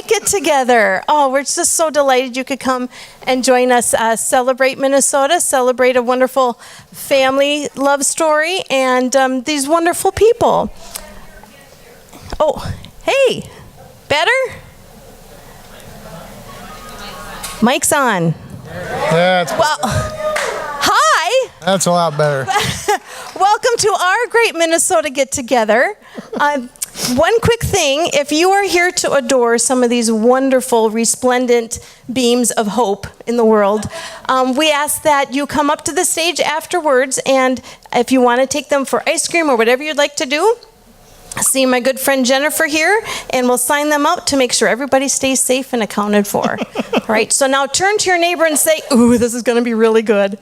Day Get Together. Oh, we're just so delighted you could come and join us celebrate Minnesota, celebrate a wonderful family love story, and these wonderful people. Oh, hey, better? Mic's on. Well, hi. That's a lot better. Welcome to our great Minnesota Get Together. One quick thing, if you are here to adore some of these wonderful, resplendent beams of hope in the world, we ask that you come up to the stage afterwards, and if you want to take them for ice cream or whatever you'd like to do, see my good friend Jennifer here, and we'll sign them out to make sure everybody stays safe and accounted for. All right, so now turn to your neighbor and say, ooh, this is going to be really good.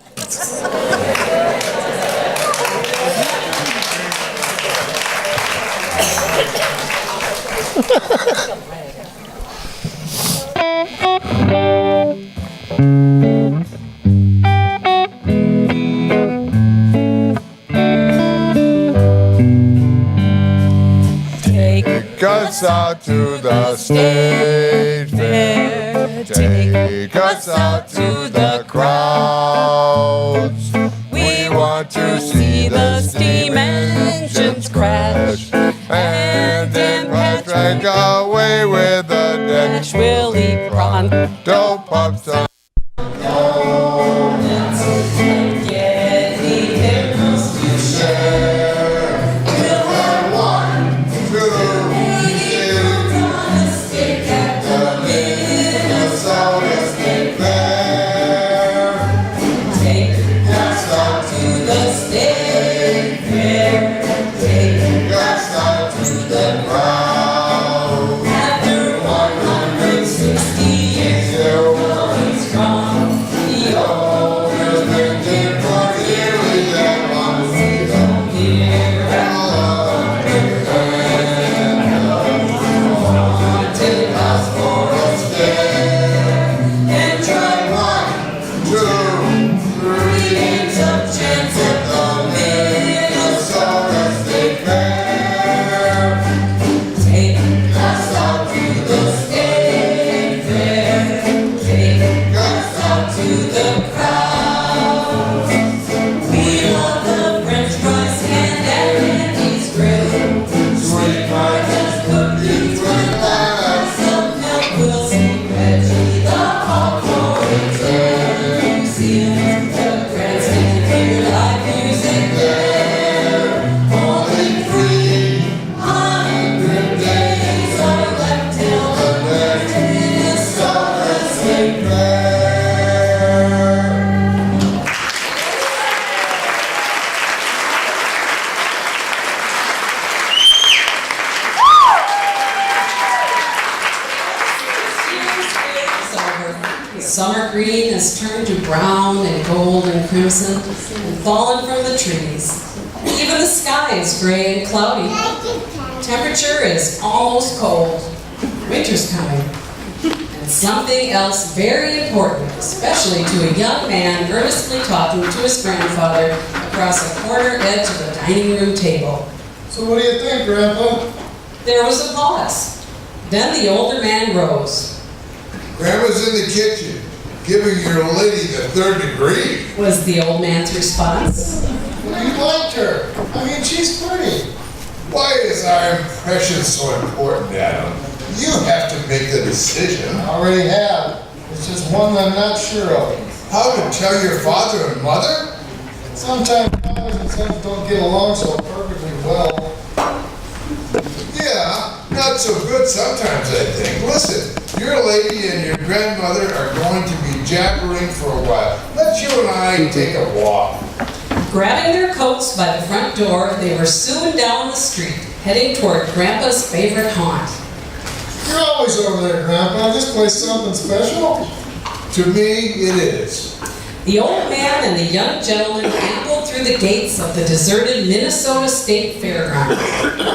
Take us out to the state fair. Take us out to the crowds. We want to see the steam engines crash, and then drag away with the Dutch Willie Pronto pups on. Summer green has turned to brown and gold and crimson and fallen from the trees. Even the sky is gray and cloudy. Temperature is almost cold. Winter's coming. And something else very important, especially to a young man earnestly talking to his grandfather across the corner edge of the dining room table. So what do you think, Grandpa? There was a pause. Then the older man rose. Grandma's in the kitchen, giving your lady the 3rd degree. Was the old man's response. Well, you liked her. I mean, she's pretty. Why is our impression so important, Adam? You have to make the decision. I already have. It's just one that I'm not sure of. How to tell your father and mother? Sometimes fathers and sons don't get along so perfectly well. Yeah, not so good sometimes, I think. Listen, your lady and your grandmother are going to be jabbering for a while. Let you and I take a walk. Grabbing their coats by the front door, they were soon down the street, heading toward Grandpa's favorite haunt. You're always over there, Grandpa. This place something special? To me, it is. The old man and the young gentleman ambled through the gates of the deserted Minnesota State Fairgrounds.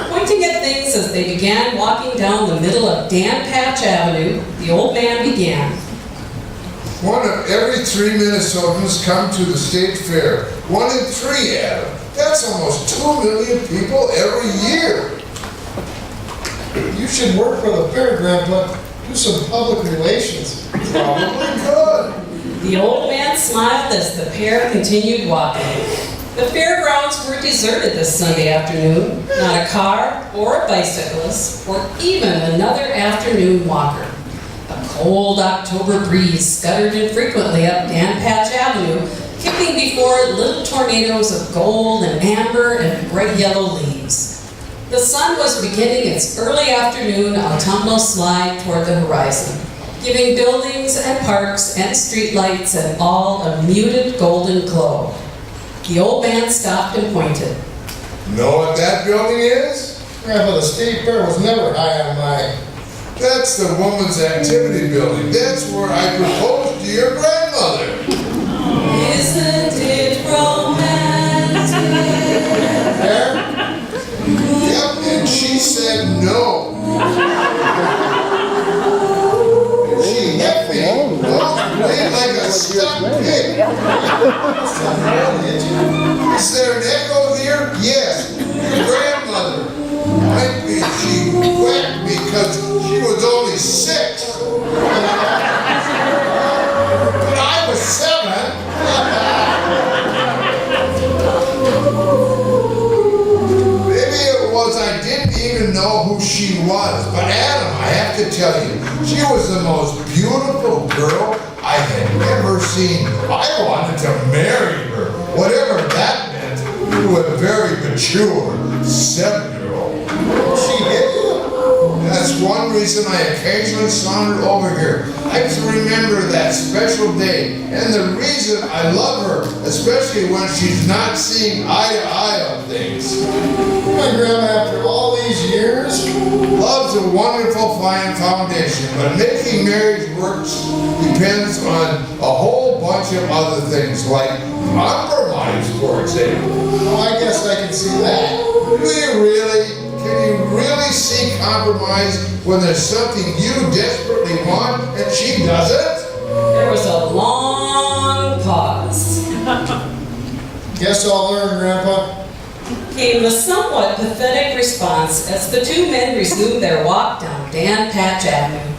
Pointing at things as they began walking down the middle of Dan Patch Avenue, the old man began. One of every 3 Minnesotans come to the state fair. 1 in 3, Adam. That's almost 2 million people every year. You should work for the fair, Grandpa. Do some public relations. Probably could. The old man smiled as the pair continued walking. The fairgrounds were deserted this Sunday afternoon. Not a car or a bicyclist or even another afternoon walker. A cold October breeze scuttered infrequently up Dan Patch Avenue, kicking before it little tornadoes of gold and amber and bright yellow leaves. The sun was beginning its early afternoon autumnal slide toward the horizon, giving buildings and parks and streetlights and all a muted golden glow. The old man stopped and pointed. Know what that building is? Grandpa, the state fair was never high on mine. That's the Women's Activity Building. That's where I proposed to your grandmother. Isn't it romantic? There? Yep, and she said no. She hit me, walked away like a stuck pig. Is there an echo here? Yes, your grandmother. Might be she whacked me because she was only 6. But I was 7. Maybe it was I didn't even know who she was. But Adam, I have to tell you, she was the most beautiful girl I had ever seen. I wanted to marry her. Whatever that meant, you were a very mature 7-year-old. She hit you? That's one reason I occasionally saunter over here. I can remember that special day, and the reason I love her, especially when she's not seeing eye to eye on things. My grandma, after all these years? Love's a wonderful fine foundation, but making marriage works depends on a whole bunch of other things, like compromise, for example. Oh, I guess I can see that. Do you really? Can you really see compromise when there's something you desperately want and she doesn't? There was a long pause. Guess I'll learn, Grandpa. Came the somewhat pathetic response as the two men resumed their walk down Dan Patch Avenue.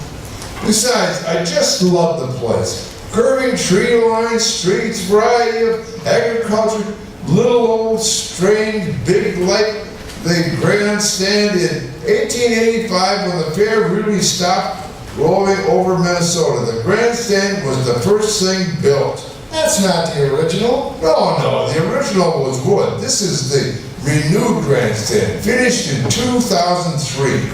Besides, I just love the place. Curving tree lines, streets, variety of agriculture, little old strange big like the grandstand in 1885 when the fair really stopped rolling over Minnesota. The grandstand was the first thing built. That's not the original. No, the original was wood. This is the renewed grandstand, finished in 2003.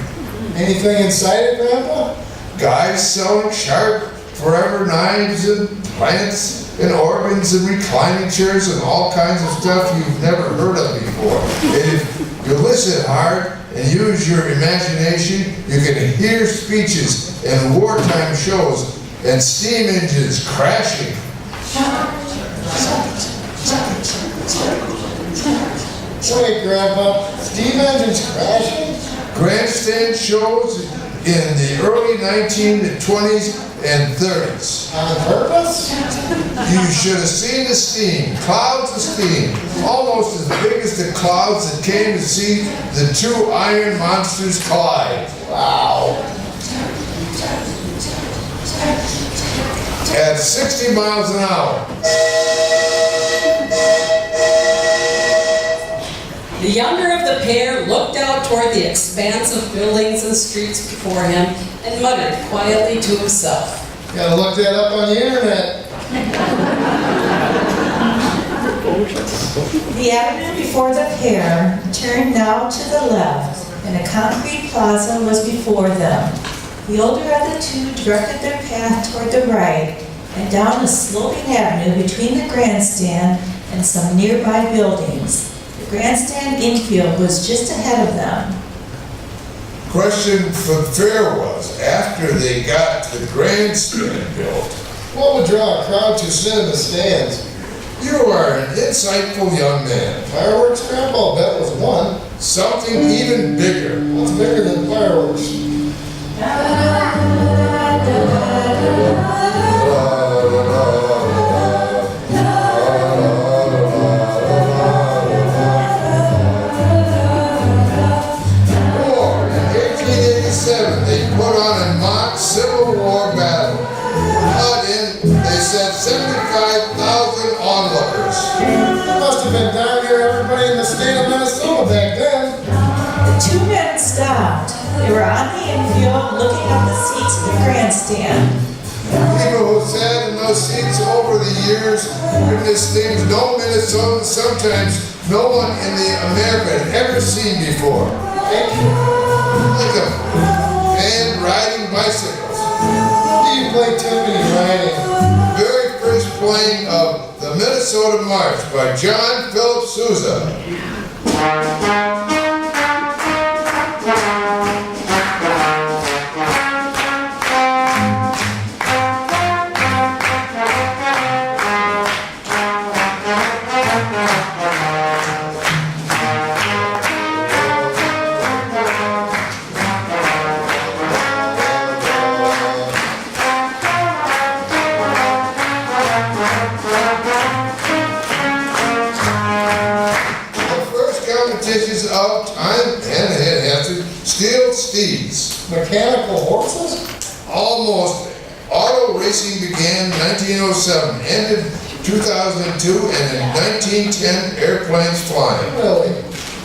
Anything inside it, Grandpa? Guys selling sharp forever knives and plants and organs and reclining chairs and all kinds of stuff you've never heard of before. And if you listen hard and use your imagination, you can hear speeches and wartime shows and steam engines crashing. Wait, Grandpa, steam engines crashing? Grandstand shows in the early 1920s and 30s. On purpose? You should have seen the steam, clouds of steam, almost as big as the clouds that came to see the two iron monsters collide. Wow. At 60 miles an hour. The younger of the pair looked out toward the expanse of buildings and streets before him and muttered quietly to himself. Gotta look that up on the internet. The avenue before the pair turned now to the left, and a concrete plaza was before them. The older of the two directed their path toward the right and down a sloping avenue between the grandstand and some nearby buildings. The grandstand infield was just ahead of them. Question for the fair was, after they got the grandstand built, What would draw a crowd to sit in the stands? you are an insightful young man. Fireworks, Grandpa? I'll bet was one. Something even bigger. What's bigger than fireworks? They put on a mock Civil War battle. Brought in, they said, 75,000 onlookers. There must have been darn near everybody in the state of Minnesota back then. The two men stopped. They were on the infield looking at the seats of the grandstand. People who sat in those seats over the years witnessed things no Minnesotan, sometimes no one in the America had ever seen before. Like a band riding bicycles. Do you play Tiffany riding? Very first playing of the Minnesota March by John Philip Sousa. Competitions of time and head-hefted steel steeds. Mechanical horses? Almost. Auto racing began in 1907, ended 2002, and in 1910, airplanes flying. Really?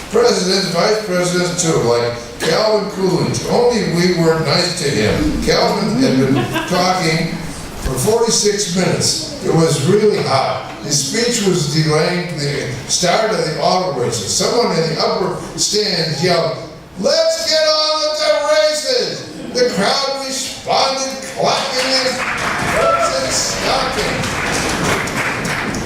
Presidents, vice presidents too, like Calvin Coolidge. Only we weren't nice to him. Calvin had been talking for 46 minutes. It was really hot. His speech was delaying the start of the auto races. Someone in the upper stands yelled, "Let's get on with the races!" The crowd responded, clapping and stopping.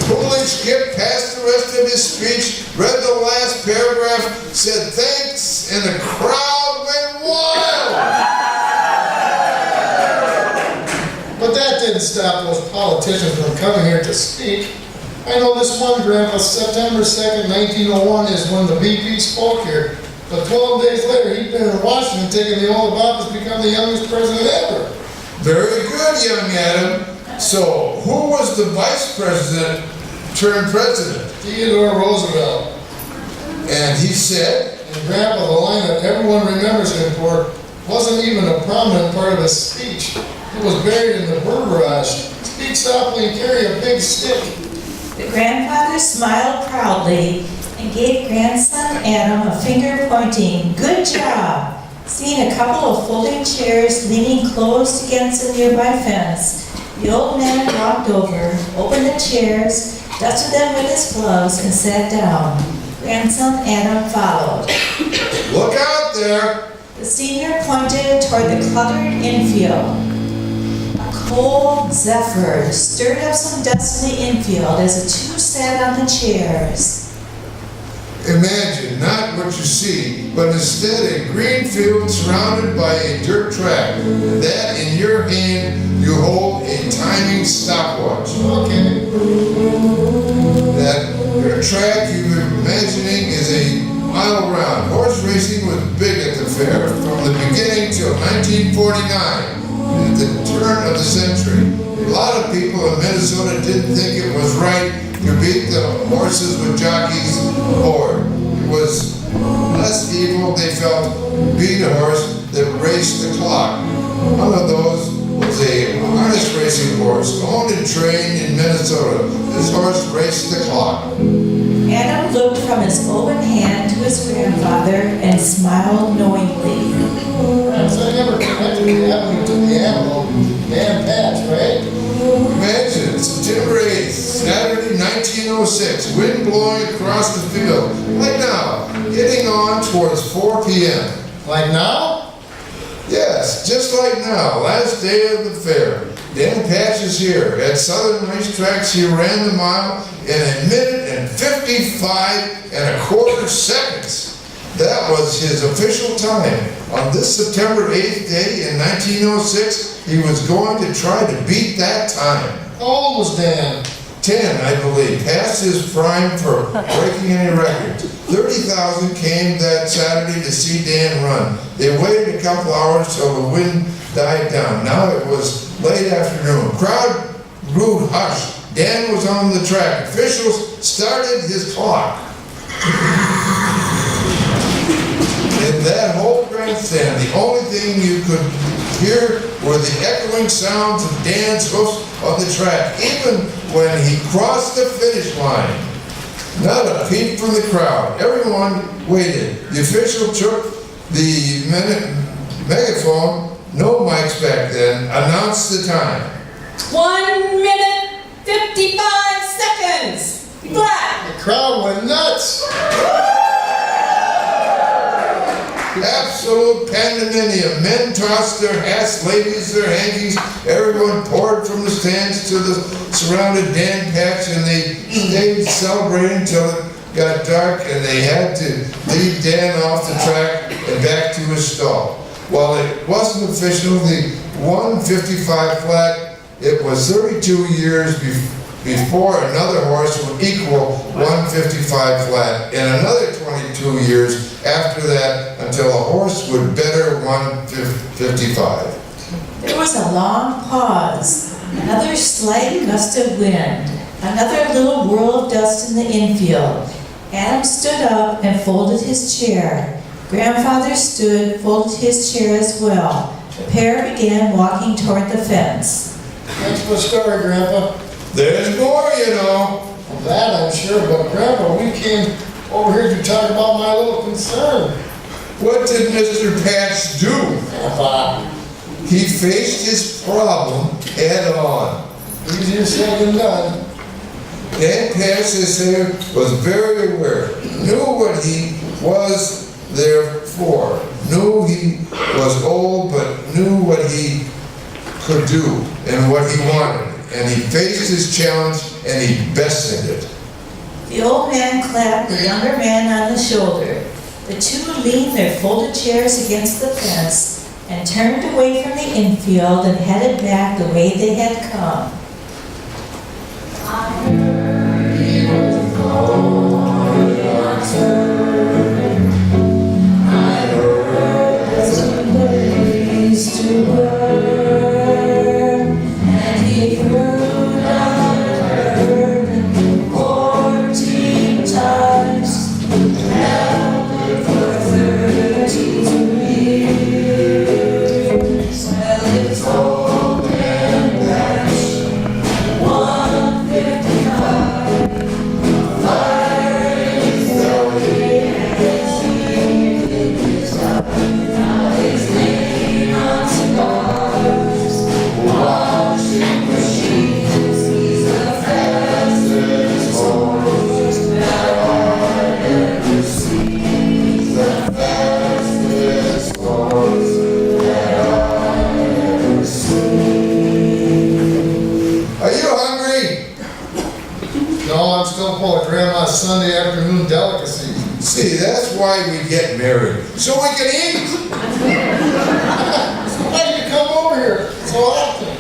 Coolidge skipped past the rest of his speech, read the last paragraph, said thanks, and the crowd went wild. But that didn't stop those politicians from coming here to speak. I know this one, Grandpa, September 2nd, 1901 is when the VP spoke here. But 12 days later, he'd been in Washington taking the oath of office to become the youngest president ever. Very good, young Adam. So, who was the vice president turned president? Theodore Roosevelt. And he said, And Grandpa, the line that everyone remembers him for wasn't even a prominent part of his speech. It was buried in the barrage. Speak softly and carry a big stick. The grandfather smiled proudly and gave grandson Adam a finger pointing, "Good job." Seeing a couple of folding chairs leaning close against a nearby fence, the old man walked over, opened the chairs, dusted them with his gloves, and sat down. Grandson Adam followed. "Look out there!" The senior pointed toward the cluttered infield. A cold zephyr stirred up some dust in the infield as the two sat on the chairs. Imagine not what you see, but instead a green field surrounded by a dirt track. And that in your hand you hold a timing stopwatch. Okay. That dirt track you're imagining is a mile round. Horse racing was big at the fair from the beginning till 1949. At the turn of the century, a lot of people in Minnesota didn't think it was right to beat the horses with jockeys aboard. It was less evil, they felt, to beat a horse that raced the clock. One of those was a harness racing horse, owned and trained in Minnesota. This horse raced the clock. Adam looked from his open hand to his grandfather and smiled knowingly. So I never connected the avenue to the animal. Man Patch, right? Imagine, September 8th, Saturday, 1906, wind blowing across the field, like now, getting on towards 4 p.m. Like now? Yes, just like now, last day of the fair. Dan Patch is here. At Southern Racetracks, he ran the mile in 1 minute and 55 1/4 seconds. That was his official time. On this September 8th day in 1906, he was going to try to beat that time. How old was Dan? 10, I believe, past his prime for breaking any records. 30,000 came that Saturday to see Dan run. They waited a couple hours till the wind died down. Now it was late afternoon. Crowd grew hushed. Dan was on the track. Officials started his clock. And that whole grand stand. The only thing you could hear were the echoing sounds of Dan's hoofs on the track, even when he crossed the finish line. Not a peep from the crowd. Everyone waited. The official took the megaphone, no mics back then, announced the time. 1 minute, 55 seconds. Flat. The crowd went nuts. Absolute pandemonium. Men tossed their hats, ladies their hankies. Everyone poured from the stands to the surrounded Dan patch, and they stayed celebrating till it got dark, and they had to lead Dan off the track and back to his stall. While it wasn't official, the 155 flat, it was 32 years before another horse would equal 155 flat, and another 22 years after that until a horse would better 155. There was a long pause, another slight gust of wind, another little whirl of dust in the infield. Adam stood up and folded his chair. Grandfather stood, folded his chair as well. The pair began walking toward the fence. Thanks for the story, Grandpa. There's more, you know. Well, that I'm sure, but Grandpa, we came over here to talk about my little concern. What did Mr. Patch do? Grandpa, He faced his problem head on. easier said than done. Dan Patch, they say, was very aware, knew what he was there for, knew he was old, but knew what he could do and what he wanted. And he faced his challenge and he bested it. The old man clapped the younger man on the shoulder. The two leaned their folded chairs against the fence and turned away from the infield and headed back the way they had come. Sunday afternoon delicacy. See, that's why we get married, so we can eat. Why do you come over here so often?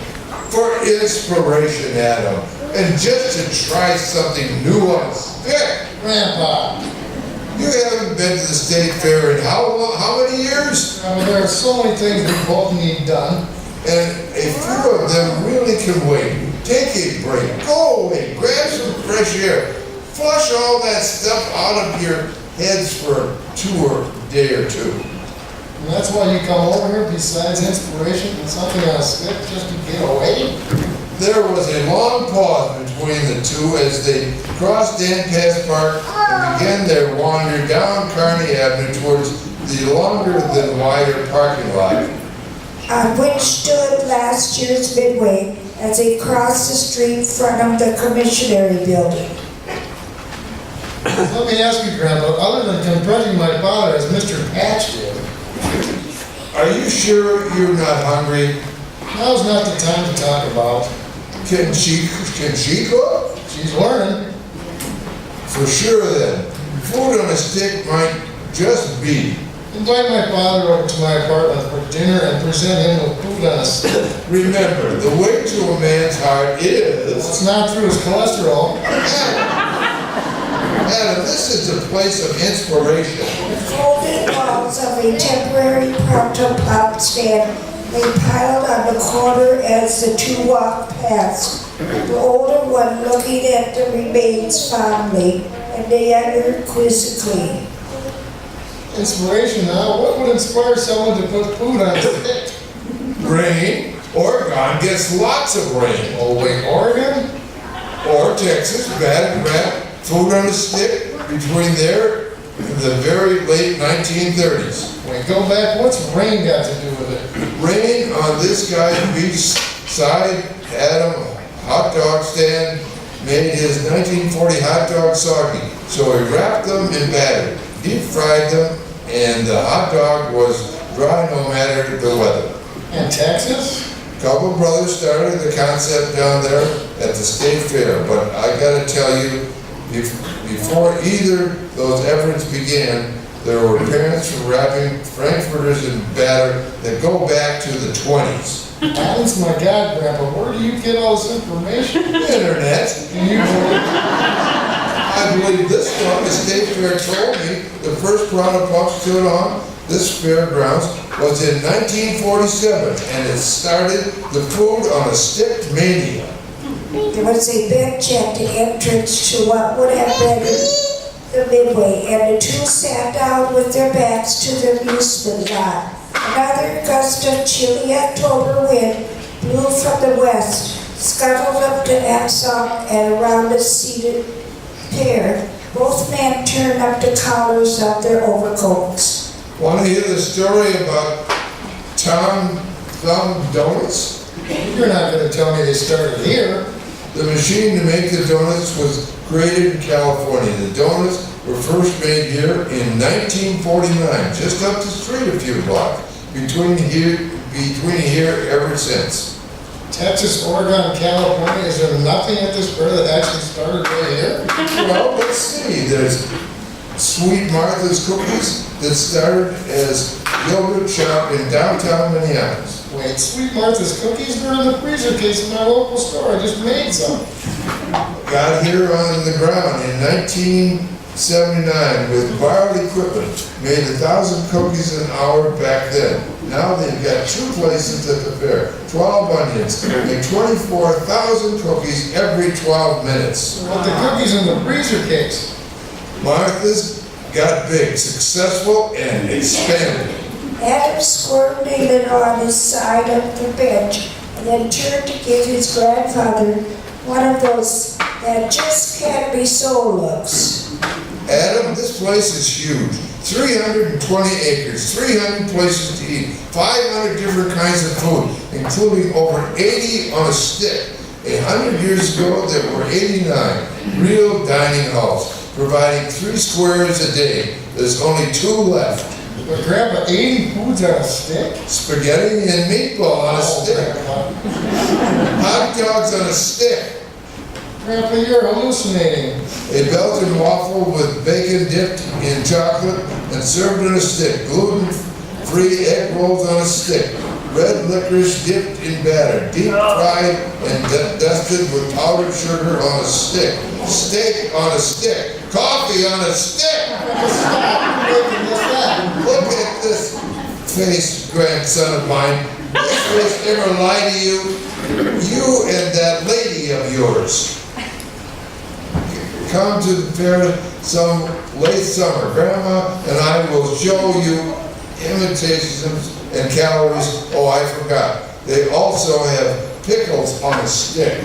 For inspiration, Adam, and just to try something new on stick. Grandpa, You haven't been to the state fair in how many years? there are so many things we both need done. And a few of them really can wait. Take a break, go away, grab some fresh air. Flush all that stuff out of your heads for a day or two. And that's why you come over here, besides inspiration and something on a stick just to get away? There was a long pause between the two as they crossed Dan Pass Park and began their wander down Kearney Avenue towards the longer than wider parking lot. On which stood last year's Midway as they crossed the street in front of the Commissionary Building. Let me ask you, Grandpa, other than confronting my father as Mr. Patch did, Are you sure you're not hungry? now's not the time to talk about. Can she cook? She's learning. For sure then. Food on a stick might just be. Invite my father over to my apartment for dinner and present him with food on a stick. Remember, the way to a man's heart is... It's not through his cholesterol. Adam, this is a place of inspiration. The folded walls of a temporary pronto pop stand lay piled on the corner as the two walked past, the older one looking at the remains fondly, and the younger quizzically. Inspiration now, what would inspire someone to put food on a stick? Rain. Oregon gets lots of rain. Oh wait, Oregon? Or Texas, bad wrap food on a stick between there and the very late 1930s. Wait, go back, what's rain got to do with it? Rain on this guy's beachside Adam hot dog stand made his 1940 hot dog soggy. So he wrapped them in batter, deep fried them, and the hot dog was dry no matter the weather. In Texas? Couple brothers started the concept down there at the state fair, but I gotta tell you, before either those efforts began, there were parents who wrapping frankfurters in batter that go back to the 20s. Heavens, my God, Grandpa, where do you get all this information? Internet. Can you believe? I believe this one, the state fair told me the first round of pup stood on this fairgrounds was in 1947, and it started the food on a stick mania. There was a bench at the entrance to what would have been the midway, and the two sat down with their backs to the amusement lot. Another gust of chilly October wind blew from the west, scuttled up to Axon and around the seated pair. Both men turned up the collars of their overcoats. Want to hear the story about Tom Thumb Donuts? You're not gonna tell me they started here. The machine to make the donuts was created in California. The donuts were first made here in 1949, just up the street a few blocks. Between here ever since. Texas, Oregon, California, is there nothing at this fair that actually started right here? Well, let's see. There's Sweet Martha's Cookies that started as yogurt shop in downtown Minneapolis. Wait, Sweet Martha's cookies were in the freezer case in my local store. I just made some. Got here on the ground in 1979 with borrowed equipment. Made 1,000 cookies an hour back then. Now they've got 2 places at the fair. 12 onions. Make 24,000 cookies every 12 minutes. But the cookies in the freezer case. Martha's got big, successful, and expanded. Adam squirmed a little on his side of the bench and then turned to give his grandfather one of those that just can't be sold looks. Adam, this place is huge. 320 acres, 300 places to eat, 500 different kinds of food, including over 80 on a stick. 100 years ago, there were 89 real dining halls, providing 3 squares a day. There's only 2 left. But Grandpa, 80 foods on a stick? Spaghetti and meatball on a stick. Grandpa. Hot dogs on a stick. Grandpa, you're hallucinating. A Belgian waffle with bacon dipped in chocolate and served on a stick. Gluten-free egg rolls on a stick. Red licorice dipped in batter. Deep fried and dusted with powdered sugar on a stick. Steak on a stick. Coffee on a stick. Look at this face, grandson of mine. This face ever lie to you? You and that lady of yours. Come to the fair some late summer. Grandma and I will show you imitations and calories. Oh, I forgot. They also have pickles on a stick.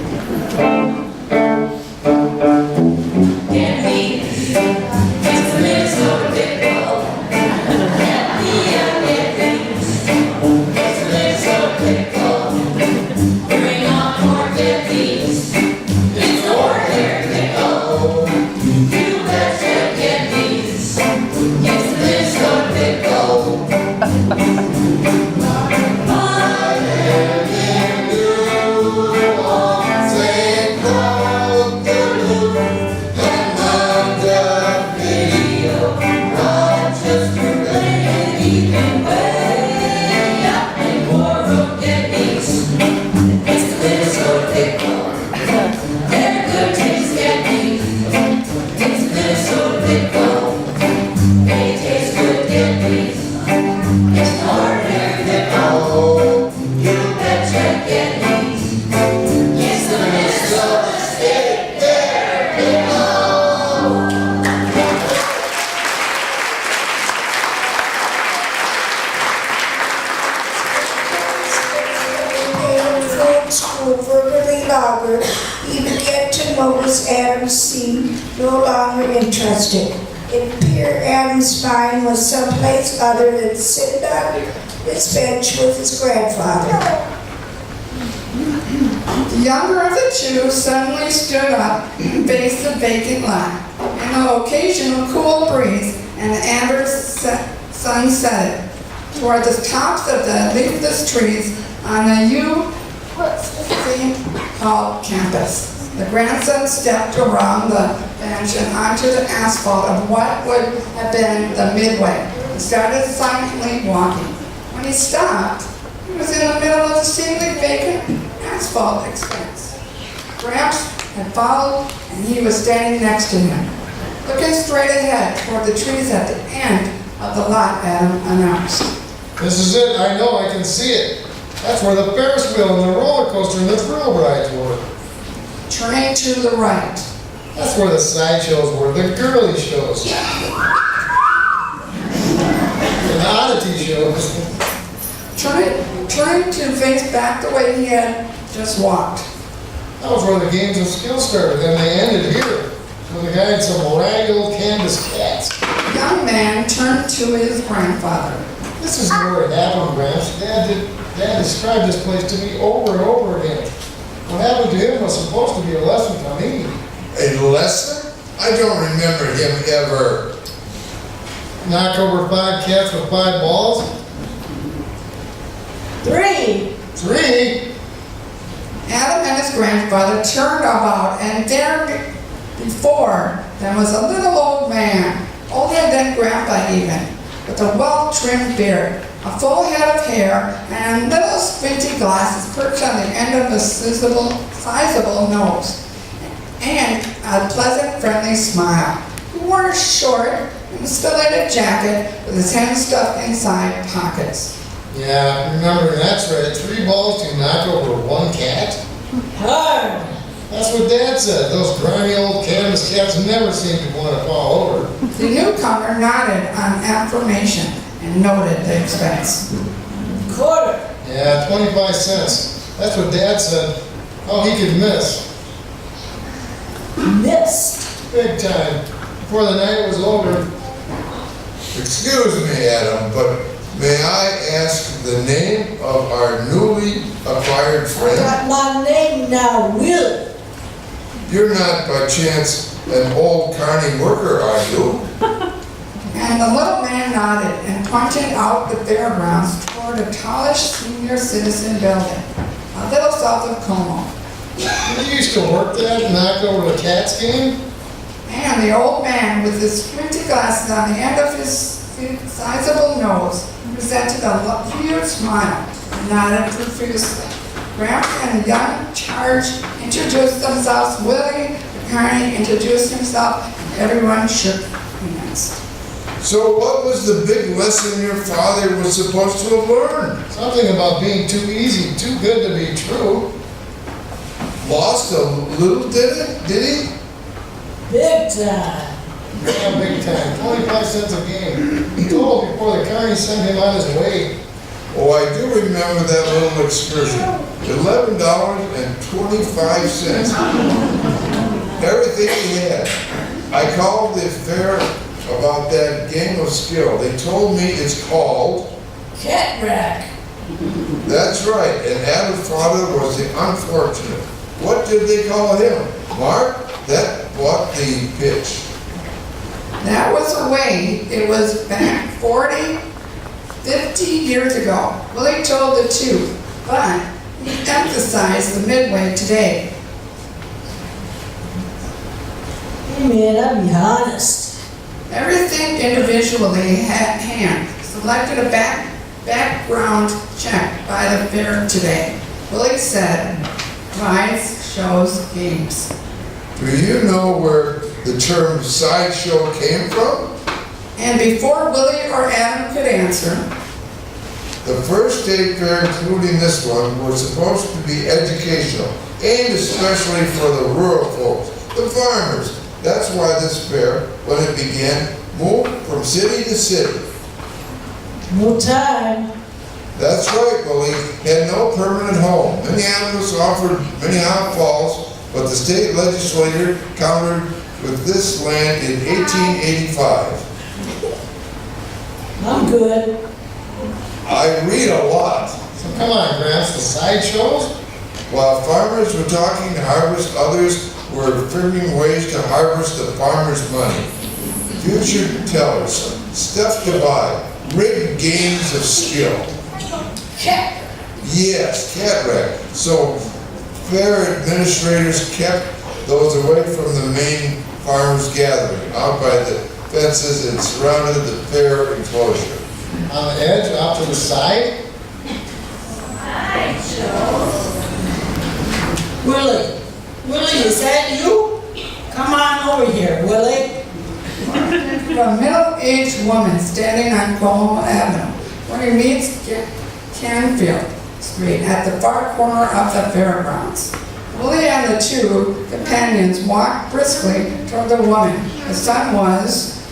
hands grew verbally louder. He began to notice Adam seemed no longer interested. It appeared Adam's mind was someplace other than sitting on his bench with his grandfather. The younger of the two suddenly stood up and faced the vacant lot. In an occasional cool breeze, and the amber sun set toward the tops of the leafless trees on the St. Paul campus. The grandson stepped around the bench and onto the asphalt of what would have been the midway and started silently walking. When he stopped, he was in the middle of the seemingly vacant asphalt expanse. Gramps had followed, and he was standing next to him, looking straight ahead toward the trees at the end of the lot. Adam announced. This is it, I know, I can see it. That's where the Ferris wheel and the roller coaster and the thrill rides were. Turning to the right. That's where the sideshows were, the girly shows. And the oddity shows. Turning to face back the way he had just walked. That was where the games of skill started, and they ended here. With a guy and some raggy old canvas cats. The young man turned to his grandfather. This is where it happened, Gramps. Dad described this place to me over and over again. What happened to him was supposed to be a lesson to me. A lesson? I don't remember him ever. Knock over 5 cats with 5 balls? 3. 3? Adam and his grandfather turned about, and there before them was a little old man, older than Grandpa even, with a well-trimmed beard, a full head of hair, and little squinty glasses perched on the end of a sizable nose, and a pleasant, friendly smile. He wore a short and stiletto jacket with his hands stuffed inside pockets. Yeah, remember, that's right. 3 balls to knock over 1 cat? Hard. That's what Dad said. Those grimy old canvas cats never seem to want to fall over. The newcomer nodded on affirmation and noted the expense. Quarter. Yeah, 25 cents. That's what Dad said. Oh, he could miss. Missed. Big time. Before the night was over. Excuse me, Adam, but may I ask the name of our newly acquired I friend? got my name now, Will. You're not by chance an old carny worker, are you? And the little man nodded and pointed out the fairgrounds toward a tallish senior citizen building, a little south of Como. Did you used to work that and knock over the cats game? And the old man, with his squinty glasses on the end of his sizable nose, presented a huge smile and nodded profusely. Gramps and the young charge introduced themselves. Willie Carney introduced himself, and everyone shook hands. So what was the big lesson your father was supposed to have learned? Something about being too easy, too good to be true. Lost a little, did he? Big time. Yeah, big time. 25 cents a game. He told before the carney sent him on his way. Oh, I do remember that little excursion. $11.25. Everything he had. I called the fair about that game of skill. They told me it's called... Cat rack. That's right, and Adam's father was the unfortunate. What did they call him? Mark? That bought the pitch. That was the way it was back 40, 50 years ago. Willie told the truth, but he emphasized the midway today. Hey man, I'll be honest. Everything individually had hand. Selected a background check by the fair today. Willie said, rides, shows, games. Do you know where the term sideshow came from? And before Willie or Adam could answer, The first state fair, including this one, was supposed to be educational, aimed especially for the rural folks, the farmers. That's why this fair, when it began, moved from city to city. No time. That's right, Willie. Had no permanent home. Minneapolis offered Minnehaha Falls, but the state legislature countered with this land in 1885. I'm good. I read a lot. So come on, Gramps, the sideshows? While farmers were talking to harvest, others were figuring ways to harvest the farmer's money. Future tellers, stuff to buy, rigged games of skill. Check. Yes, cat wreck. So fair administrators kept those away from the main farmers gathering, out by the fences and surrounded the fair enclosure. On the edge, off to the side? Willie, is that you? Come on over here, Willie. A middle-aged woman standing on Como Avenue when he meets Canfield Street at the far corner of the fairgrounds. Willie and the two companions walked briskly toward the woman. The sun was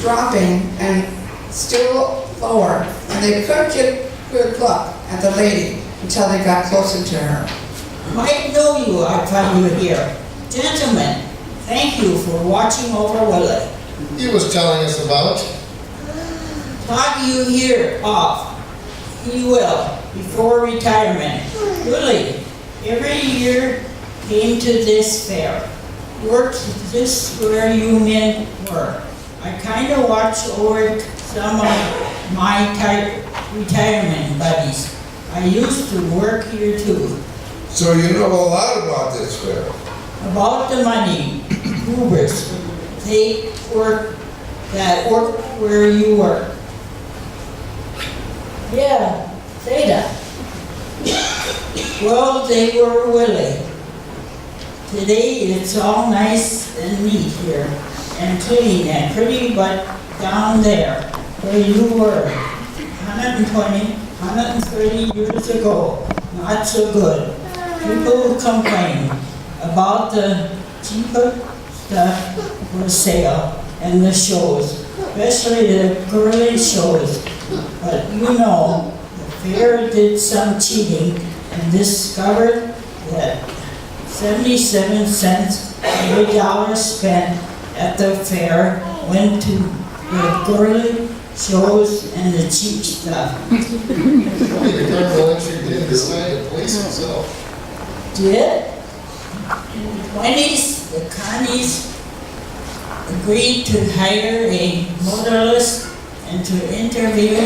dropping and still lower, and they couldn't get good look at the lady until they got closer to her. Might know you, I found you here. Gentlemen, thank you for watching over Willie. He was telling us about. Talk you here off. He will, before retirement. Willie, every year came to this fair. Worked this where you men were. I kind of watched over some of my retirement buddies. I used to work here too. So you know a lot about this fair. About the money, goobers, they work where you work. Yeah, say that. Well, they were willing. Today it's all nice and neat here, and clean and pretty, but down there, where you were, 120, 130 years ago, not so good. People complain about the cheaper stuff for sale and the shows, especially the girly shows. But you know, the fair did some cheating and discovered that 77 cents every dollar spent at the fair went to the girly shows and the cheap stuff. Only the criminal entry didn't decide to police himself. Did? In the 20s, the Connies agreed to hire a motorist and to interview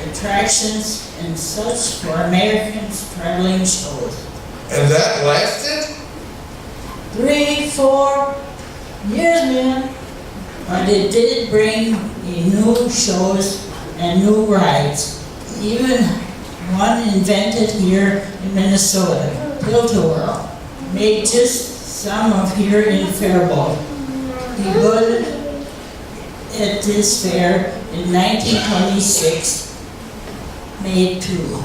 attractions and such for Americans traveling shows. And that lasted? 3, 4 years, man. But it did bring new shows and new rides. Even one invented here in Minnesota, Tilt-A-Whirl, made just some of here in Faribault. He built at this fair in 1926, made two.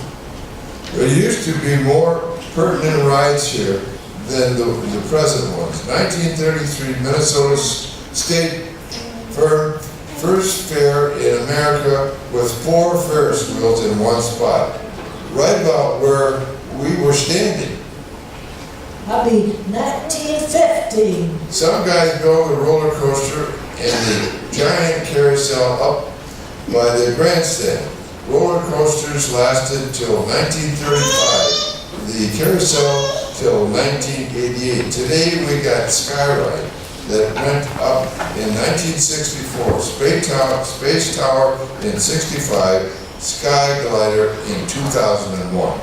There used to be more pertinent rides here than the present ones. 1933, Minnesota State first fair in America with 4 Ferris wheels in one spot, right about where we were standing. I'll be 1950. Some guys built a roller coaster and the giant carousel up by the grandstand. Roller coasters lasted till 1935, the carousel till 1988. Today we got Skyride that went up in 1964, Space Tower in 65, Sky Glider in 2001.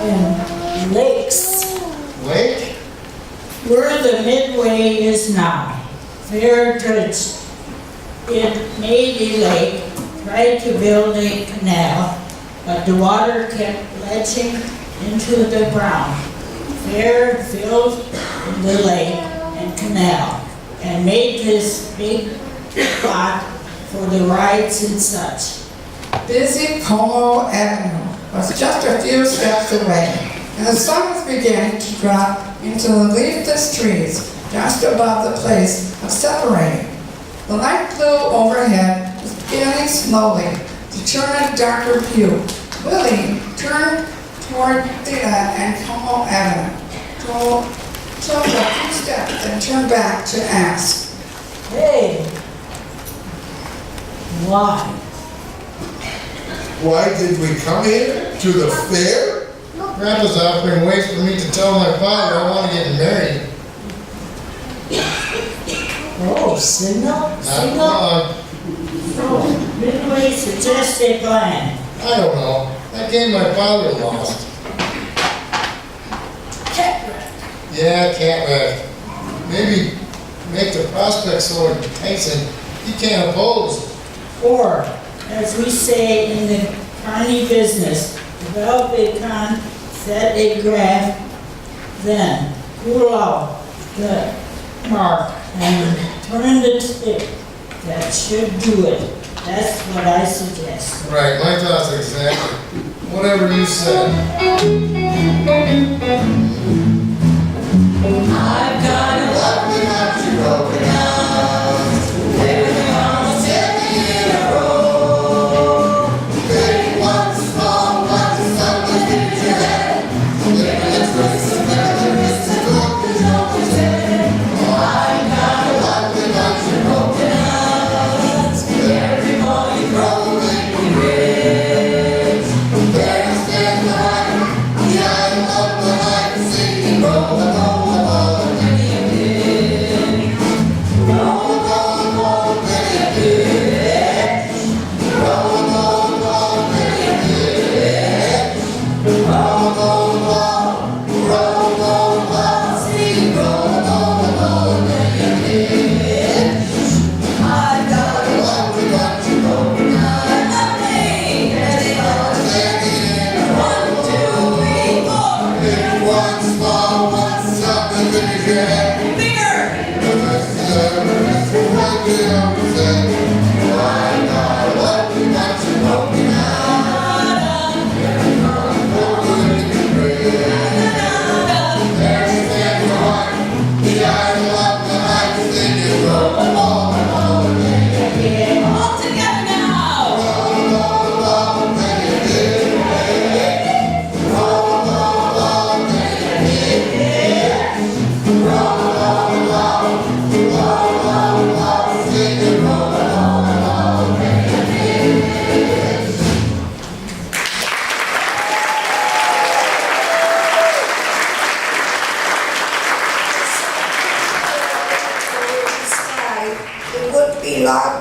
And lakes. Lake? Where the Midway is now, fair dredged. It made a lake, tried to build a canal, but the water kept ledging into the ground. Fair filled the lake and canal and made this big lot for the rides and such. Busy Como Avenue was just a few steps away, and the sun was beginning to drop into the leafless trees just above the place of separating. The light blue overhead was beginning slowly determined darker hue. Willie turned toward Thea and Como Avenue. Took a few steps and turned back to ask. Hey, why? Why did we come here? To the fair? Grandpa's offering ways for me to tell my father I want to get married. Oh, signal? Not Signal? long. Oh, Midway suggests a plan. I don't know. That game my father lost. Yeah, can't wreck. Maybe make the prospect so enticing he can't oppose. Or, as we say in the county business, develop a set a graph, then pull out the mark and turn the tip. That should do it. That's what I suggest. Right, my thoughts exactly. Whatever you said. I've got a lovely heart to open up. Every promise in a row. Take one small one, something in your head. Every twist of memories to look is always there. I've got a lovely heart to open up. Every more you grow, make you rich. There stands the heart, the eye of the light, singing, roll, roll.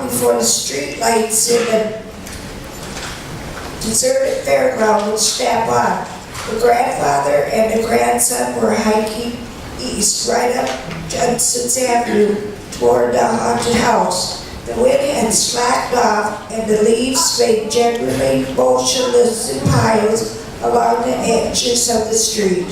Before the street lights in the deserted fairground would snap on. The grandfather and the grandson were hiking east, right up Judson's Avenue toward the haunted house. The wind had slacked off and the leaves lay generally motionless in piles along the edges of the street.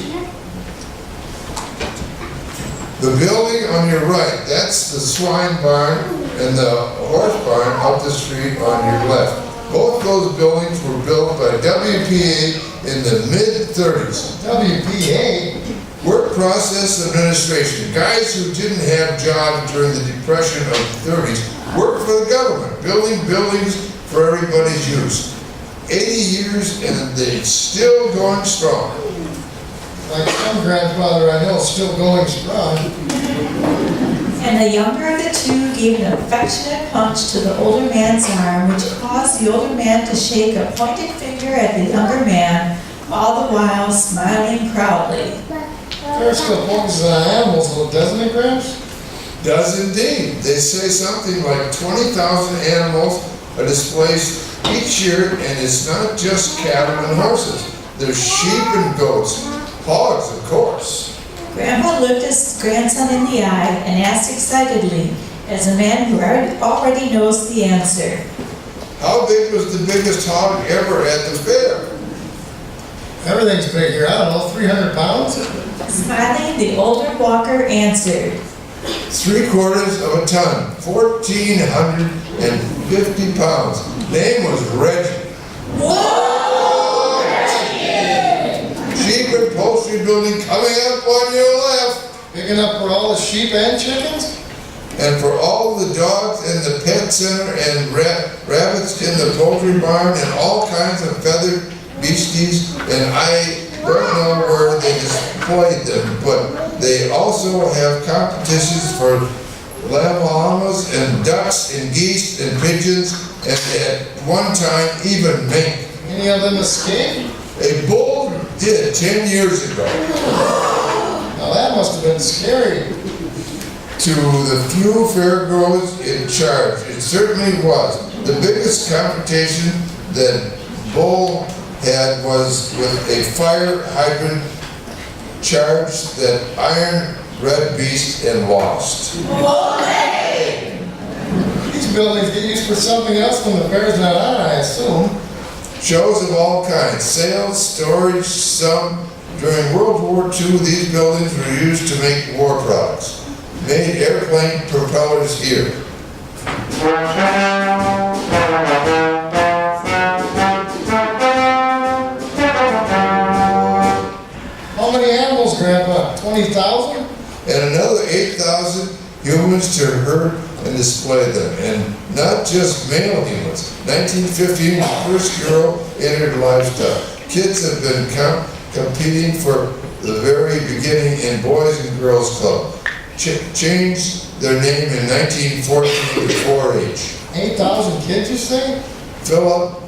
The building on your right, that's the swine barn and the horse barn up the street on your left. Both those buildings were built by WPA in the mid-30s. WPA? Work Process Administration. Guys who didn't have jobs during the Depression of the 30s worked for the government, building buildings for everybody's use. 80 years and they're still going strong. Like some grandfather I know, still going strong. And the younger of the two gave an affectionate punch to the older man's arm, which caused the older man to shake a pointed finger at the younger man, all the while smiling proudly. Fairest of focuses on animals, though, doesn't it, Gramps? Does indeed. They say something like 20,000 animals are displaced each year, and it's not just cattle and horses. There's sheep and goats, hogs, of course. Grandpa looked his grandson in the eye and asked excitedly, as a man who already knows the answer. How big was the biggest hog ever at the fair? Everything's big here, I don't know, 300 pounds? Smiling, the older walker answered, 3/4 of a ton, 1,450 pounds. Name was Reggie. "Whoa, Sheep and poultry building coming up on your left. Big enough for all the sheep and chickens? and for all the dogs in the pet center and rabbits in the poultry barn and all kinds of feathered beasties, and I don't know where they displayed them, but they also have competitions for llamas and ducks and geese and pigeons, and at one time even mink. Any of them escaped? A bull did 10 years ago. Now that must have been scary. To the few fairgoers in charge, it certainly was. The biggest competition that Bull had was with a fire hydrant charge that Iron Red Beast and lost. These buildings get used for something else when the fair's not on, I assume. Shows of all kinds, sales, storage, some. During World War II, these buildings were used to make war products. Made airplane propellers here. How many animals, Grandpa? 20,000? And another 8,000 humans to herd and display them, and not just male humans. 1915, the first girl entered livestock. Kids have been competing for the very beginning in Boys and Girls Club. Changed their name in 1914 to 4-H. 8,000 kids, you say? Fill up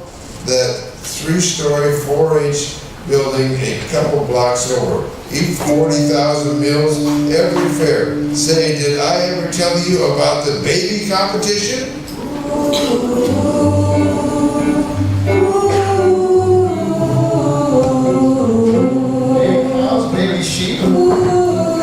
that 3-story 4-H building a couple blocks over. Eat 40,000 meals every fair. Say, did I ever tell you about the baby competition? Baby cows, baby sheep.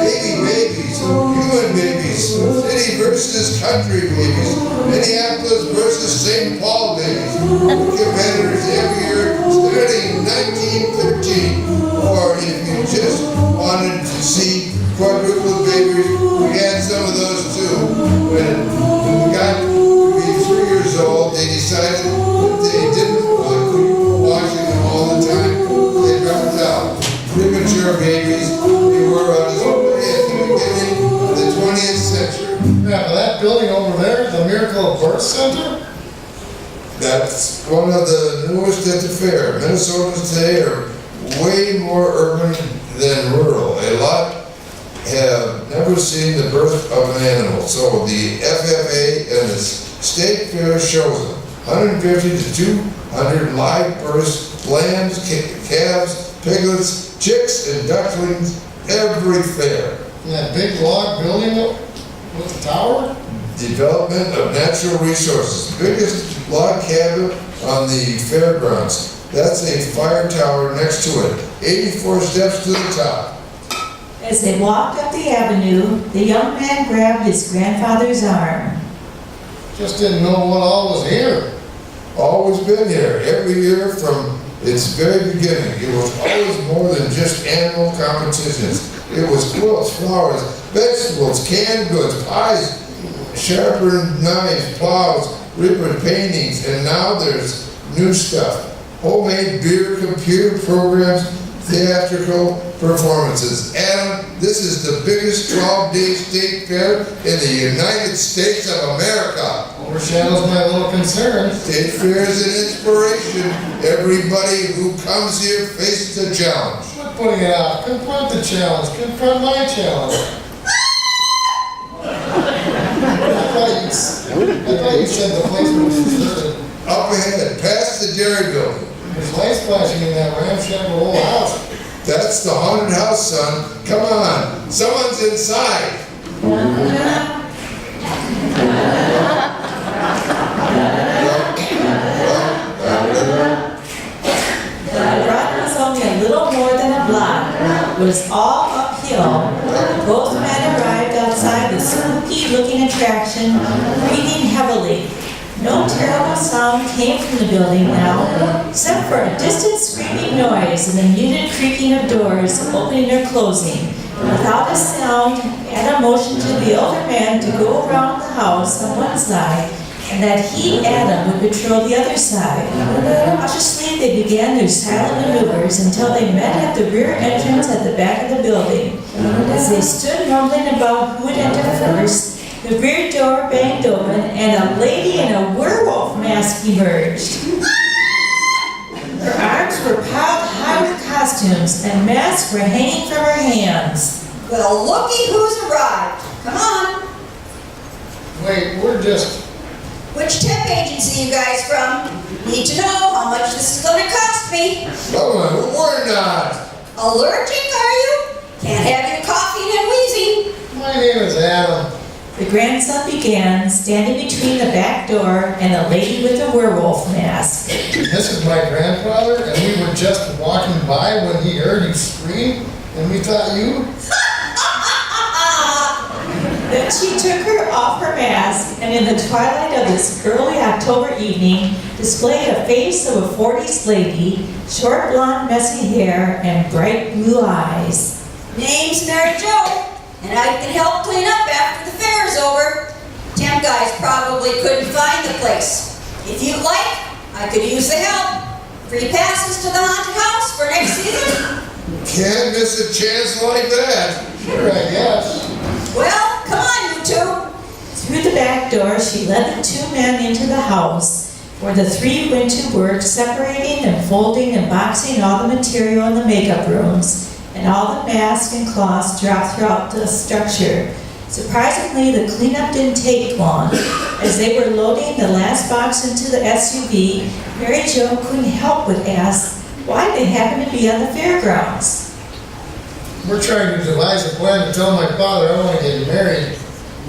Baby babies, human babies, city versus country babies, Minneapolis versus St. Paul babies. Competitors every year starting 1913. Or if you just wanted to see quadruple babies, we had some of those too. When we got to be 3 years old, they decided that they didn't want people watching them all the time. They dropped out. Premature babies, they were on its way at the beginning of the 20th century. Grandpa, that building over there, the Miracle Birth Center? That's one of the newest at the fair. Minnesotans today are way more urban than rural. A lot have never seen the birth of an animal, so the FFA and the state fair shows them. 150 to 200 live births, lambs, calves, piglets, chicks, and ducklings every fair. In that big log building with the tower? Development of natural resources. Biggest log cabin on the fairgrounds. That's a fire tower next to it. 84 steps to the top. As they walked up the avenue, the young man grabbed his grandfather's arm. Just didn't know what all was here. Always been here. Every year from its very beginning. It was always more than just animal competitions. It was quilts, flowers, vegetables, canned goods, pies, sharpened knives, plows, ribbon paintings, and now there's new stuff. Homemade beer, computer programs, theatrical performances. Adam, this is the biggest 12-day state fair in the United States of America. Overshadows my little concern. State fair is an inspiration. Everybody who comes here faces a challenge. Quit putting it out. Confront the challenge. Confront my challenge. I thought you said the place was deserted. Up ahead, past the dairy building. There's lights flashing in that ramshackle old house. That's the haunted house, son. Come on, someone's inside. The run was only a little more than a block. It was all uphill. Both men arrived outside the spooky-looking attraction, breathing heavily. No terrible sound came from the building now, except for a distant screaming noise and the muted creaking of doors opening or closing. Without a sound, Adam motioned to the older man to go around the house on one side, and that he, Adam, would patrol the other side. Cautiously, they began their silent maneuvers until they met at the rear entrance at the back of the building. As they stood mumbling about who would enter first, The rear door banged open and a lady in a werewolf mask emerged. Her arms were piled high with costumes and masks were hanging from her hands. Well, looky who's arrived. Come on. Wait, we're just, Which temp agency you guys from? Need to know how much this is gonna cost me. Oh, we're not. Allergic, are you? Can't have you coughing and wheezing. my name is Adam. The grandson began, standing between the back door and the lady with the werewolf mask. This is my grandfather, and we were just walking by when he heard you scream, and we thought you... Then she took her off her mask and in the twilight of this early October evening displayed a face of a 40s lady, short blonde messy hair and bright blue eyes. Name's Mary Jo, and I can help clean up after the fair is over. Temp guys probably couldn't find the place. If you'd like, I could use the help. Free passes to the haunted house for next season. Can't miss a chance like that. Sure, I guess. Well, come on, you two. Through the back door, she led the two men into the house, where the three went to work separating and folding and boxing all the material in the makeup rooms, and all the masks and cloths dropped throughout the structure. Surprisingly, the cleanup didn't take long. As they were loading the last box into the SUV, Mary Jo couldn't help but ask why they happened to be on the fairgrounds. We're trying to devise a plan to tell my father I want to get married.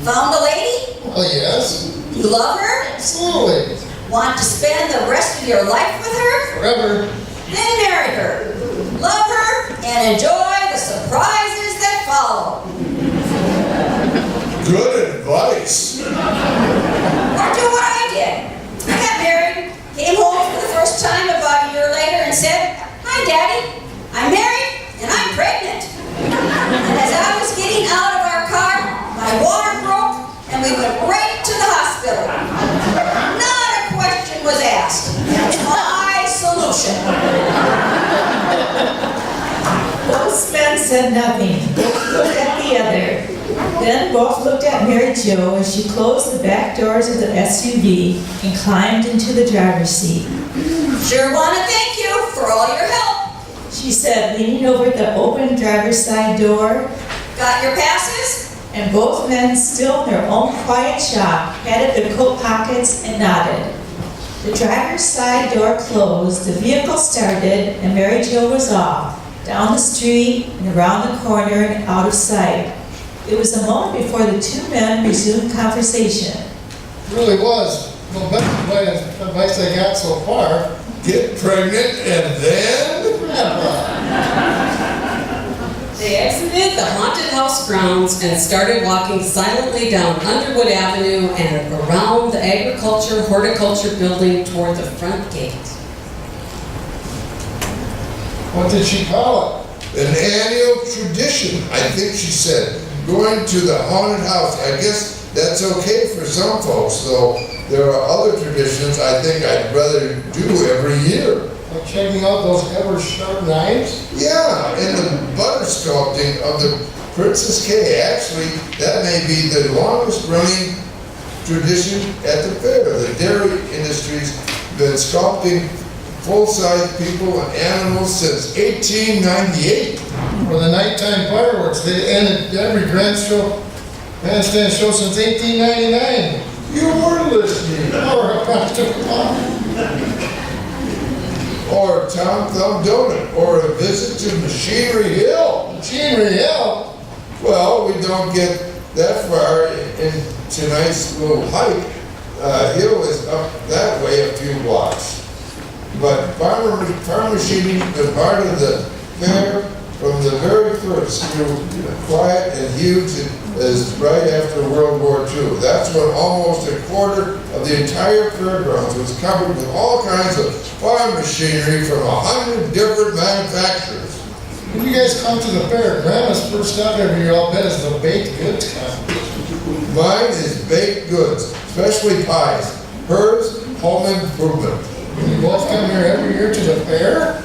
Found a lady? Well, yes, You love her? absolutely. Want to spend the rest of your life with her? Forever. Then marry her. Love her and enjoy the surprises that follow. Good advice. Or do what I did. I got married, came home for the first time about a year later and said, "Hi, Daddy, I'm married and I'm pregnant." And as I was getting out of our car, my water broke and we went right to the hospital. Not a question was asked. My solution. Both men said nothing. Both looked at the other. Then both looked at Mary Jo as she closed the back doors of the SUV and climbed into the driver's seat. Sure want to thank you for all your help. She said, leaning over the open driver's side door, Got your passes? and both men, still in their own quiet shop, patted their coat pockets and nodded. The driver's side door closed, the vehicle started, and Mary Jo was off, down the street and around the corner and out of sight. It was a moment before the two men resumed conversation. It really was. The best advice I got so far. Get pregnant and then? They exited the haunted house grounds and started walking silently down Underwood Avenue and around the horticulture building toward the front gate. What did she call it? An annual tradition, I think she said. Going to the haunted house. I guess that's okay for some folks, though there are other traditions I think I'd rather do every year. Like checking out those ever-sharp knives? Yeah, and the butter sculpting of the Princess K. Actually, that may be the longest running tradition at the fair. The dairy industry's been sculpting full-size people and animals since 1898. For the nighttime fireworks, they ended every grandstand show since 1899. You were listening. Or Tom Thumb Donut, or a visit to Machinery Hill. Machinery Hill. Well, we don't get that far in tonight's little hike. Hill is up that way a few blocks. But farm machining been part of the fair from the very first. We were quiet and huge as right after World War II. That's when almost a quarter of the entire fairgrounds was covered with all kinds of farm machinery from 100 different manufacturers. When you guys come to the fair, Grandma's first stop every year, I'll bet, is the baked goods competition. Mine is baked goods, especially pies. Hers, home improvement. You both come here every year to the fair?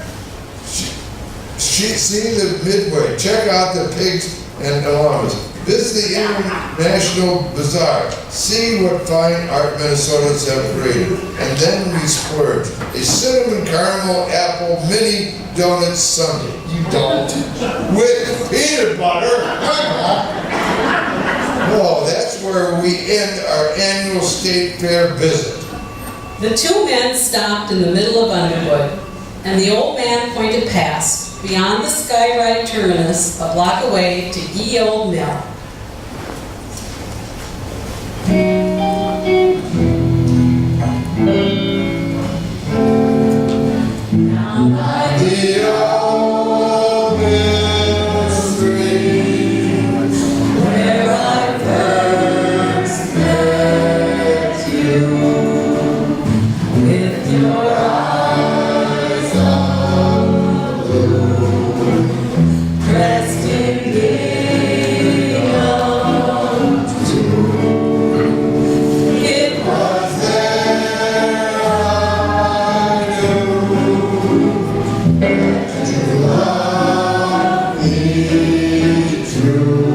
See the Midway. Check out the pigs and llamas. Visit the International Bazaar. See what fine art Minnesotans have created. And then we splurge. A cinnamon caramel apple mini donut sundae. You don't. With peanut butter. No, that's where we end our annual state fair visit. The two men stopped in the middle of Underwood, and the old man pointed past, beyond the Skyride terminus, a block away to Ye Old Mill. The old mill stream, Where I first met you, with your eyes of blue, dressed in gingham too. It was there I knew that you love me true.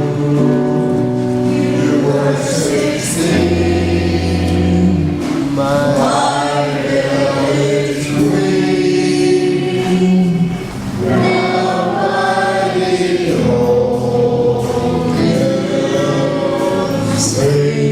You were 16, my village queen. Now mighty old mill stream.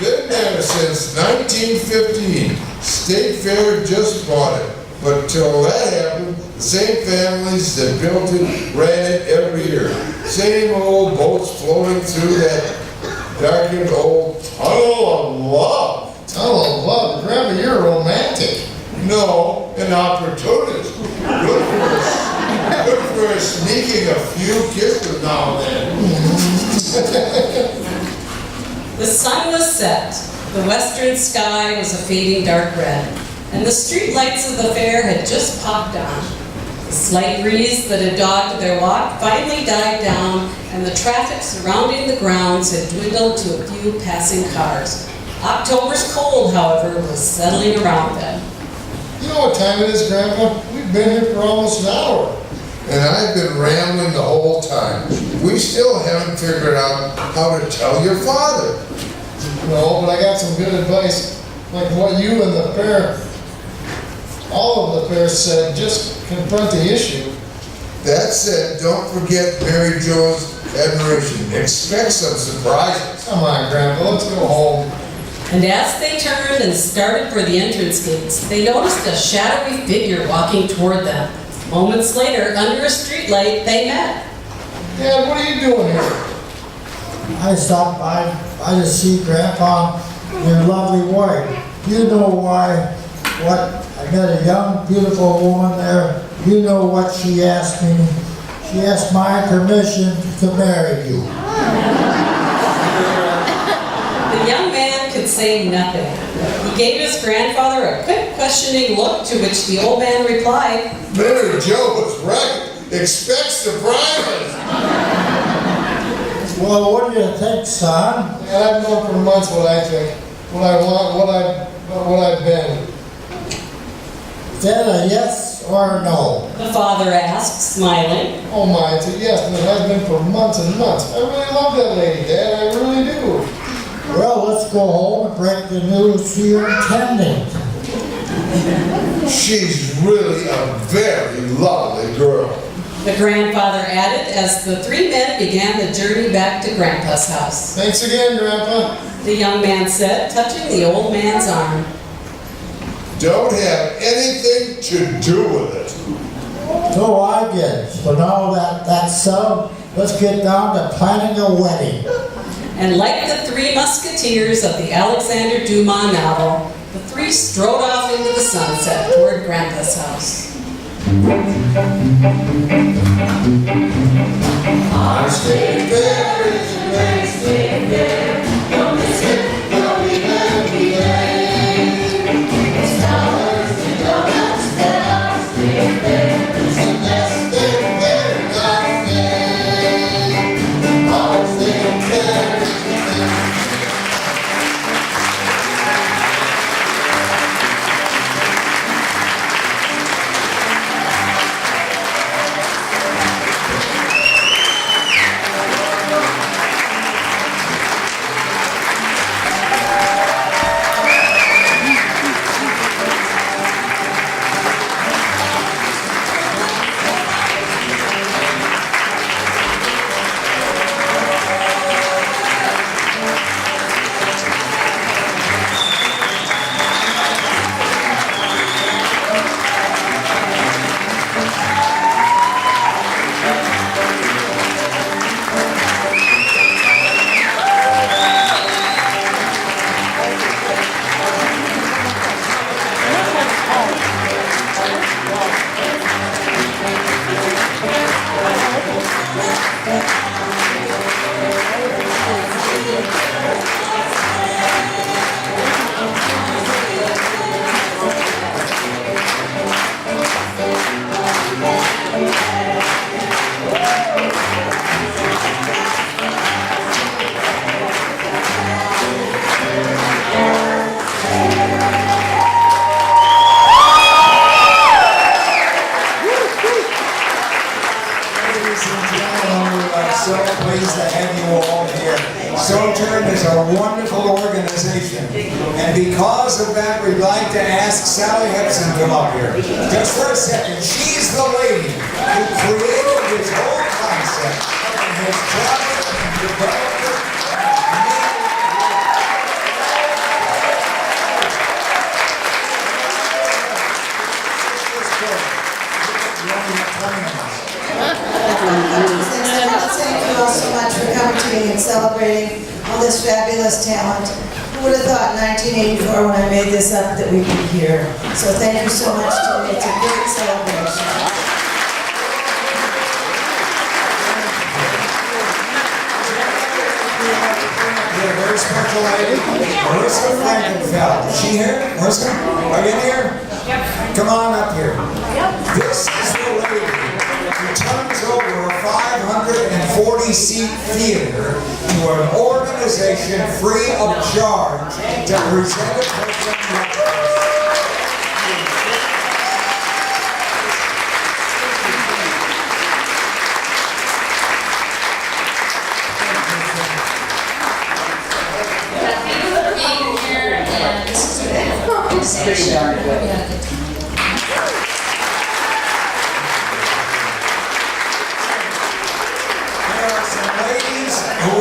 Been there since 1915. State Fair just bought it. But till that happened, the same families that built it ran it every year. Same old boats floating through that darkened old tunnel of love. Tunnel of love. Grandpa, you're romantic. No, an opportunist. Good for sneaking a few kisses now and then. The sun was set, the western sky was a fading dark red, and the street lights of the fair had just popped on. The slight breeze that had dogged their walk finally died down, and the traffic surrounding the grounds had dwindled to a few passing cars. October's cold, however, was settling around them. You know what time it is, Grandpa? We've been here for almost an hour. And I've been rambling the whole time. We still haven't figured out how to tell your father. No, but I got some good advice, like what you and the fair, all of the fair said, just confront the issue. That said, don't forget Mary Jo's admiration. Expect some surprises. Come on, Grandpa, let's go home. And as they turned and started for the entrance gates, they noticed a shadowy figure walking toward them. Moments later, under a streetlight, they met. Dad, what are you doing here? I stopped by to see Grandpa and your lovely wife. You know why, I met a young, beautiful woman there. You know what she asked me? She asked my permission to marry you. The young man could say nothing. He gave his grandfather a quick questioning look, to which the old man replied, Mary Jo was right. Expect surprises. Well, what do you think, son? Dad, I've known for months what I think, what I want, what I've been. Is that a yes or a no? the father asked, smiling. Oh my, it's a yes, and it has been for months and months. I really love that lady, Dad, I really do. Well, let's go home and break the news to your intending. She's really a very lovely girl. The grandfather added as the three men began the journey back to Grandpa's house. Thanks again, Grandpa. The young man said, touching the old man's arm. Don't have anything to do with it. No, I get it. So now that's settled, let's get down to planning a wedding. And like the three musketeers of the Alexander Dumas novel, the three strode off into the sunset toward Grandpa's house. Our state fair is a great state fair. Don't miss it, you'll be happy day. It's dollars and donuts at our state fair. It's the best state fair in our state. Our state fair is the best. wonderful organization. And because of that, we'd like to ask Sally Hepson to come up here. Just for a second. She's the lady who created this whole concept and has traveled and developed it. Thank you all so much for coming to me and celebrating all this fabulous talent. Who would have thought in 1984 when I made this up that we'd be here? So thank you so much to me. It's a great celebration. A very special lady, Marissa Frankenfeld. Is she here? Marissa? Are you in here? Come on up here. This is the lady who turns over a 540-seat theater to an organization free of charge to present a program. Pretty darn good. There are some ladies who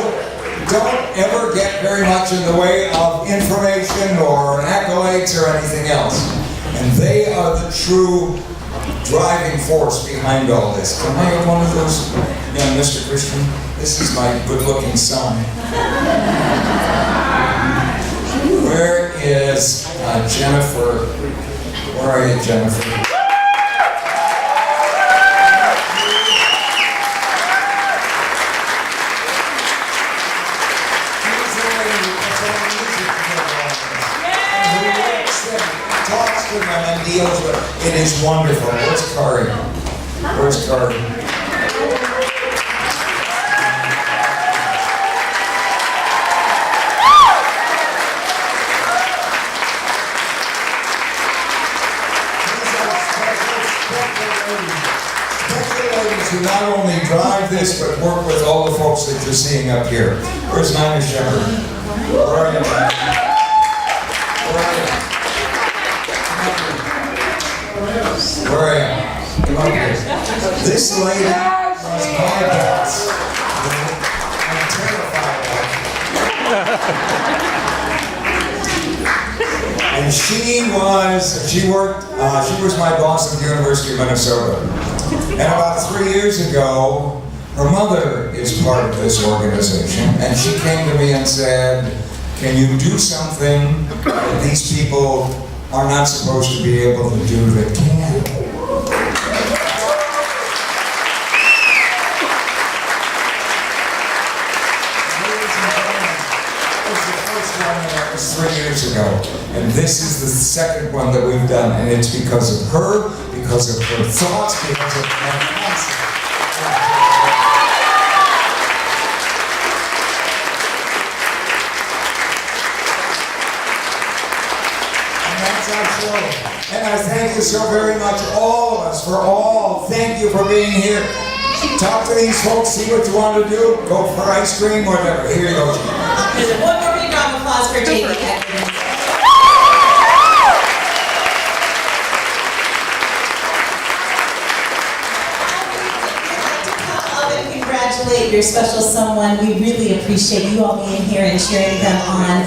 don't ever get very much in the way of information or accolades or anything else. And they are the true driving force behind all this. Can I have one of those? Yeah, Mr. Christian, this is my good-looking son. Where is Jennifer? Where are you, Jennifer? Talks to them and deals with it. It is wonderful. Where's Kari? Where's Kari? Who not only drive this, but work with all the folks that you're seeing up here. Where's Nina Shepherd? Where are you, Nina? Where are you? Where are you? Come up here. This lady was my boss. I'm terrified of her. And she was my boss at the University of Minnesota. And about 3 years ago, her mother is part of this organization, and she came to me and said, can you do something that these people are not supposed to be able to do that can? That was 3 years ago, and this is the second one that we've done, and it's because of her, because of her thoughts, because of her concept. And that's our show. And I thank you so very much, all of us, thank you for being here. Talk to these folks, see what you want to do, go for ice cream, whatever. Here you go. One more big round of applause for Jamie Eckert. Congratulate your special someone. We really appreciate you all being here and cheering them on.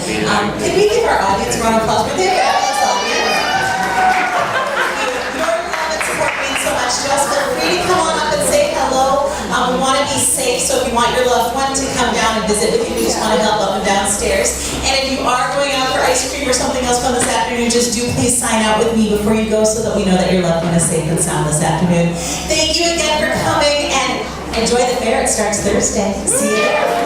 Could we give our audience a round of applause for their fabulous audience? Your love and support means so much to us. Feel free to come on up and say hello. We want to be safe, so if you want your loved one to come down and visit with you, we just want to help up and downstairs. And if you are going out for ice cream or something else fun this afternoon, just do please sign out with me before you go so that we know that your loved one is safe and sound this afternoon. Thank you again for coming, and enjoy the fair. It starts Thursday. See you there.